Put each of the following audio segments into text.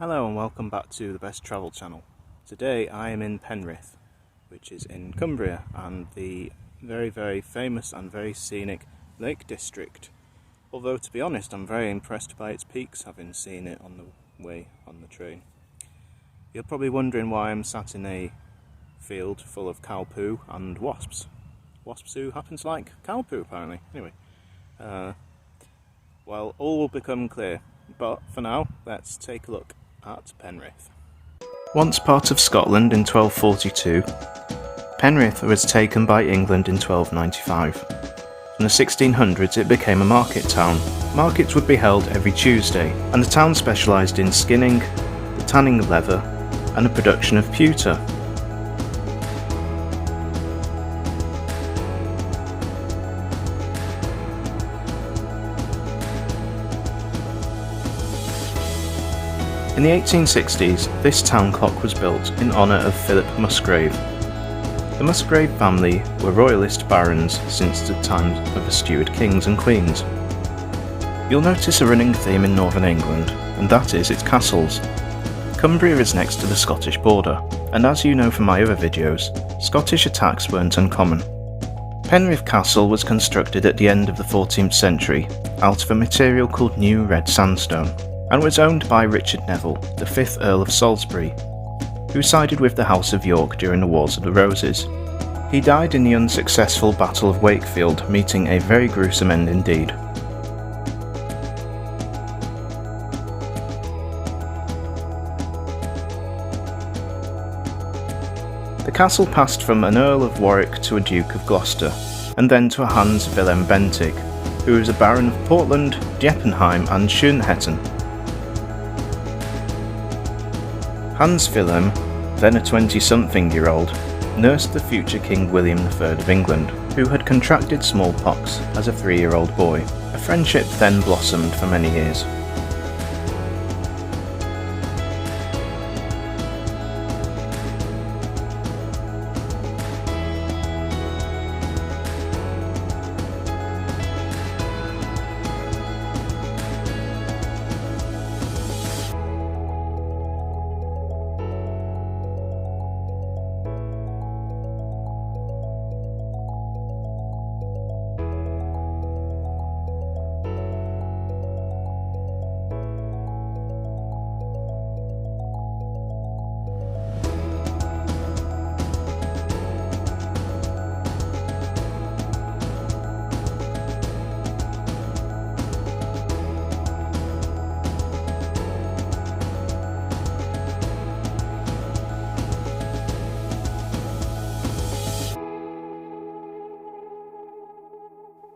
Hello and welcome back to the Best Travel channel. Today I am in Penrith, which is in Cumbria, and the very famous and very scenic Lake District. Although to be honest, I'm very impressed by its peaks, having seen it on the way on the train. You're probably wondering why I'm sat in a field full of cow poo and wasps. Wasps who happen to like cow poo apparently. Anyway, well, all will become clear, but for now let's take a look at Penrith. Once part of Scotland in 1242, Penrith was taken by England in 1295. In the 1600s it became a market town. Markets would be held every Tuesday, and the town specialised in skinning, the tanning of leather, and the production of pewter. In the 1860s, this town clock was built in honour of Philip Musgrave. The Musgrave family were royalist barons since the times of the Stuart kings and queens. You'll notice a running theme in northern England, and that is its castles. Cumbria is next to the Scottish border, and as you know from my other videos, Scottish attacks weren't uncommon. Penrith Castle was constructed at the end of the 14th century out of a material called New Red Sandstone, and was owned by Richard Neville, the 5th Earl of Salisbury, who sided with the House of York during the Wars of the Roses. He died in the unsuccessful Battle of Wakefield, meeting a very gruesome end indeed. The castle passed from an Earl of Warwick to a Duke of Gloucester, and then to a Hans Willem Bentinck, who was a Baron of Portland, Diepenheim and Schoenhetten. Hans Willem, then a 20-something-year-old, nursed the future King William III of England, who had contracted smallpox as a 3-year-old boy. A friendship then blossomed for many years.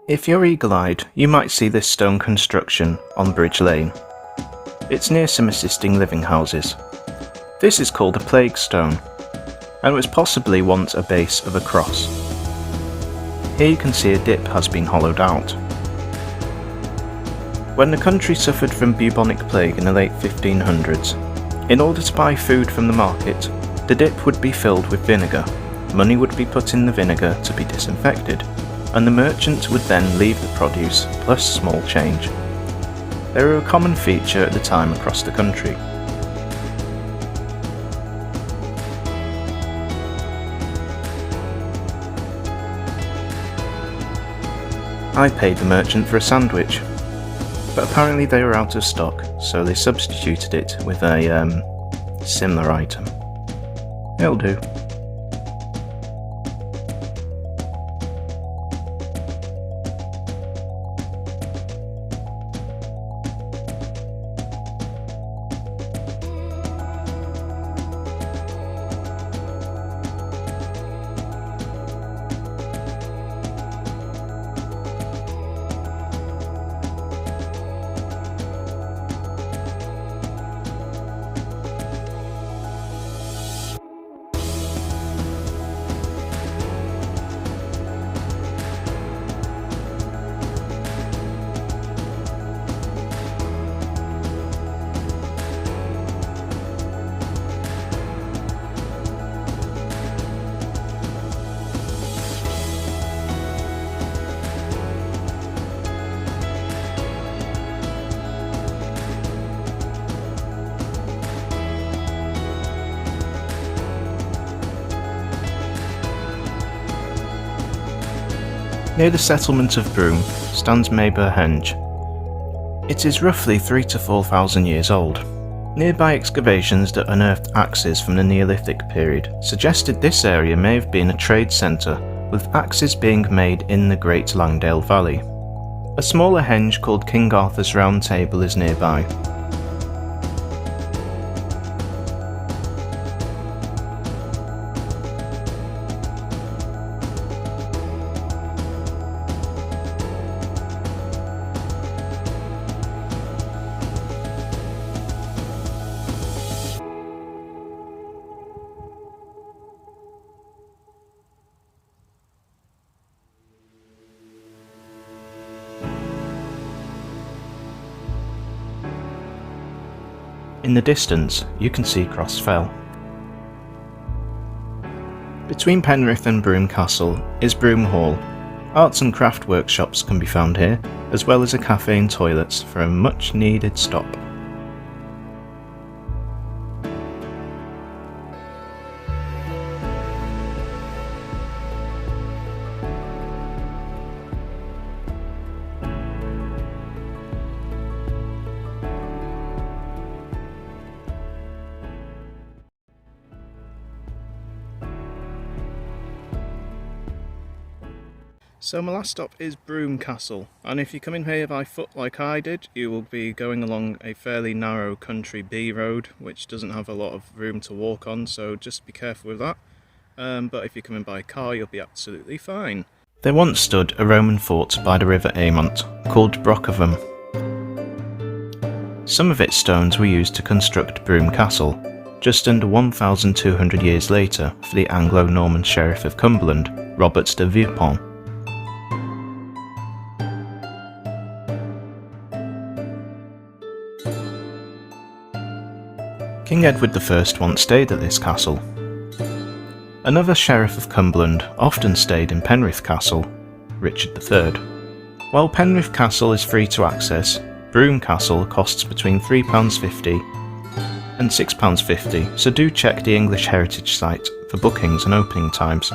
If you're eagle-eyed, you might see this stone construction on Bridge Lane. It's near some assisting living houses. This is called a plague stone, and was possibly once a base of a cross. Here you can see a dip has been hollowed out. When the country suffered from bubonic plague in the late 1500s, in order to buy food from the market, the dip would be filled with vinegar. Money would be put in the vinegar to be disinfected, and the merchant would then leave the produce plus small change. They were a common feature at the time across the country. I paid the merchant for a sandwich, but apparently they were out of stock, so they substituted it with a similar item. It'll do. Near the settlement of Broome stands Maybury Henge. It is roughly 3,000 to 4,000 years old. Nearby excavations that unearthed axes from the Neolithic period suggested this area may have been a trade centre, with axes being made in the Great Langdale Valley. A smaller henge called King Arthur's Round Table is nearby. In the distance, you can see Cross Fell. Between Penrith and Broome Castle is Broome Hall. Arts and craft workshops can be found here, as well as a cafe and toilets for a much needed stop. So my last stop is Broome Castle, and if you come in here by foot like I did, you will be going along a fairly narrow country B road, which doesn't have a lot of room to walk on, so just be careful with that. But if you're coming by car, you'll be absolutely fine. There once stood a Roman fort by the River Amont, called Brochovum. Some of its stones were used to construct Broome Castle, just under 1,200 years later for the Anglo-Norman Sheriff of Cumberland, Robert de Vipon. King Edward I once stayed at this castle. Another Sheriff of Cumberland often stayed in Penrith Castle, Richard III. While Penrith Castle is free to access, Broome Castle costs between £3.50 and £6.50, so do check the English Heritage site for bookings and opening times.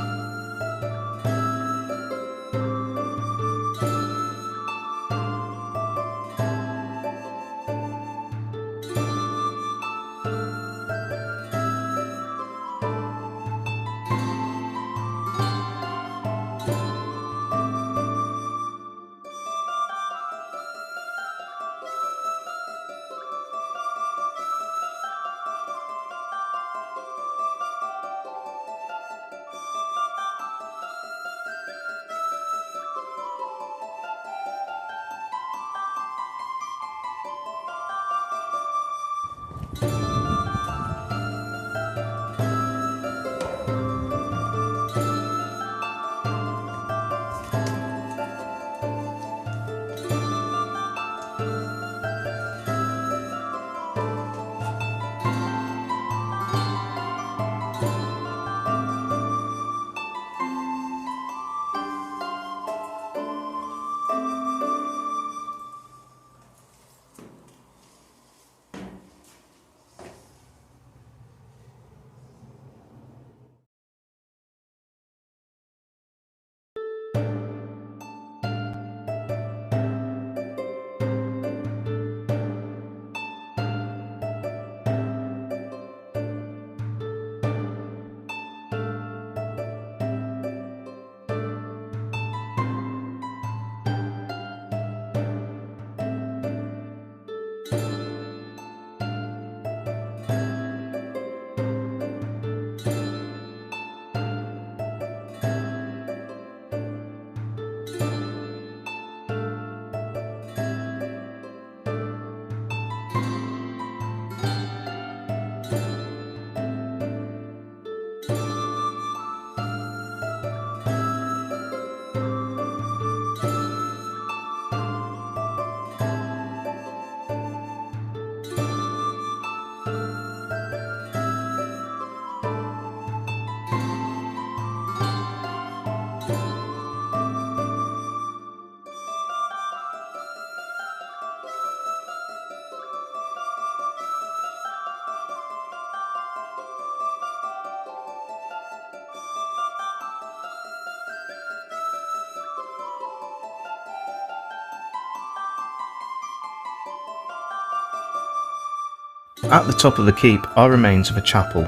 At the top of the keep are remains of a chapel,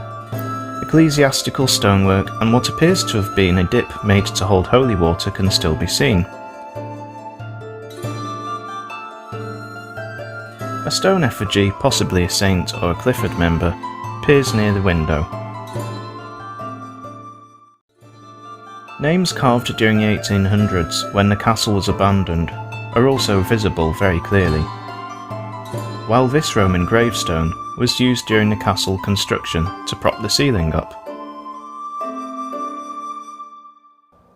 ecclesiastical stonework, and what appears to have been a dip made to hold holy water can still be seen. A stone effigy, possibly a saint or a Clifford member, appears near the window. Names carved during the 1800s, when the castle was abandoned, are also visible very clearly, while this Roman gravestone was used during the castle construction to prop the ceiling up.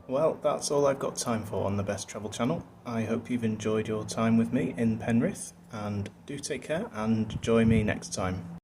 Well, that's all I've got time for on the Best Travel channel. I hope you've enjoyed your time with me in Penrith, and do take care and join me next time.